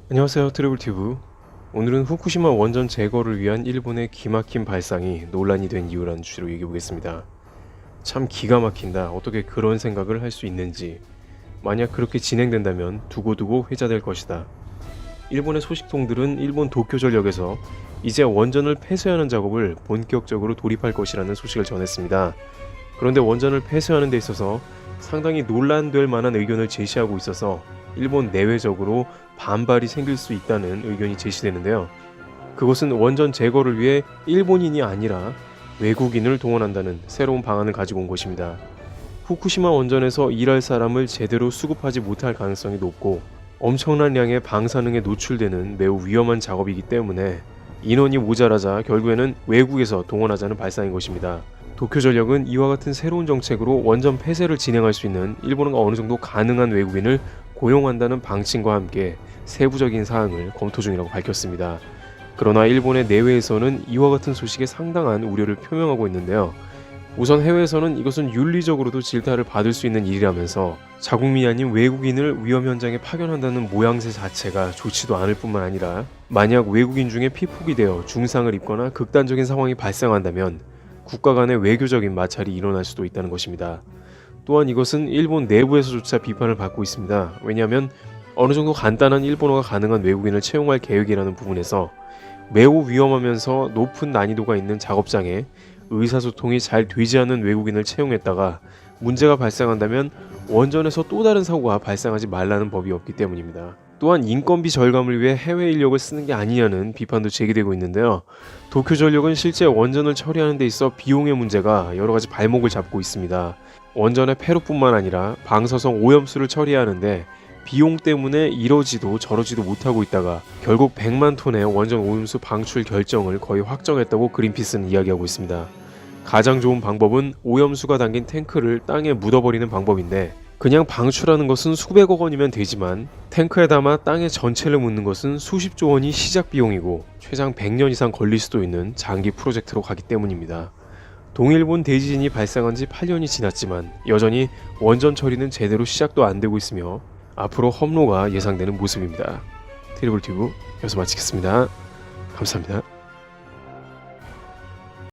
안녕하세요, 트래블튜브. 오늘은 후쿠시마 원전 재거를 위한 일본의 기막힌 발상이 논란이 된 이유라는 주제로 얘기해보겠습니다. 참 기가 막힌다, 어떻게 그런 생각을 할 수 있는지. 만약 그렇게 진행된다면 두고두고 회자될 것이다. 일본의 소식통들은 일본 도쿄전력에서 이제 원전을 폐쇄하는 작업을 본격적으로 돌입할 것이라는 소식을 전했습니다. 그런데 원전을 폐쇄하는 데 있어서 상당히 논란될 만한 의견을 제시하고 있어서 일본 내외적으로 반발이 생길 수 있다는 의견이 제시되는데요. 그것은 원전 재거를 위해 일본인이 아니라 외국인을 동원한다는 새로운 방안을 가지고 온 것입니다. 후쿠시마 원전에서 일할 사람을 제대로 수급하지 못할 가능성이 높고 엄청난 양의 방사능에 노출되는 매우 위험한 작업이기 때문에 인원이 모자라자 결국에는 외국에서 동원하자는 발상인 것입니다. 도쿄전력은 이와 같은 새로운 정책으로 원전 폐쇄를 진행할 수 있는 일본어가 어느 정도 가능한 외국인을 고용한다는 방침과 함께 세부적인 사항을 검토 중이라고 밝혔습니다. 그러나 일본의 내외에서는 이와 같은 소식에 상당한 우려를 표명하고 있는데요. 우선 해외에서는 이것은 윤리적으로도 질타를 받을 수 있는 일이라면서 자국민이 아닌 외국인을 위험 현장에 파견한다는 모양새 자체가 좋지도 않을 뿐만 아니라 만약 외국인 중에 피폭이 되어 중상을 입거나 극단적인 상황이 발생한다면 국가 간의 외교적인 마찰이 일어날 수도 있다는 것입니다. 또한 이것은 일본 내부에서조차 비판을 받고 있습니다. 왜냐하면 어느 정도 간단한 일본어가 가능한 외국인을 채용할 계획이라는 부분에서 매우 위험하면서 높은 난이도가 있는 작업장에 의사소통이 잘 되지 않는 외국인을 채용했다가 문제가 발생한다면 원전에서 또 다른 사고가 발생하지 말라는 법이 없기 때문입니다. 또한 인건비 절감을 위해 해외 인력을 쓰는 게 아니냐는 비판도 제기되고 있는데요. 도쿄전력은 실제 원전을 처리하는 데 있어 비용의 문제가 여러 가지 발목을 잡고 있습니다. 원전의 폐로뿐만 아니라 방사성 오염수를 처리해야 하는데 비용 때문에 이러지도 저러지도 못하고 있다가 결국 100만 톤의 원전 오염수 방출 결정을 거의 확정했다고 그린피스는 이야기하고 있습니다. 가장 좋은 방법은 오염수가 담긴 탱크를 땅에 묻어버리는 방법인데 그냥 방출하는 것은 수백억 원이면 되지만 탱크에 담아 땅에 전체를 묻는 것은 수십조 원이 시작 비용이고 최장 100년 이상 걸릴 수도 있는 장기 프로젝트로 가기 때문입니다. 동일본 대지진이 발생한 지 8년이 지났지만 여전히 원전 처리는 제대로 시작도 안 되고 있으며 앞으로 험로가 예상되는 모습입니다. 트래블튜브 여기서 마치겠습니다. 감사합니다.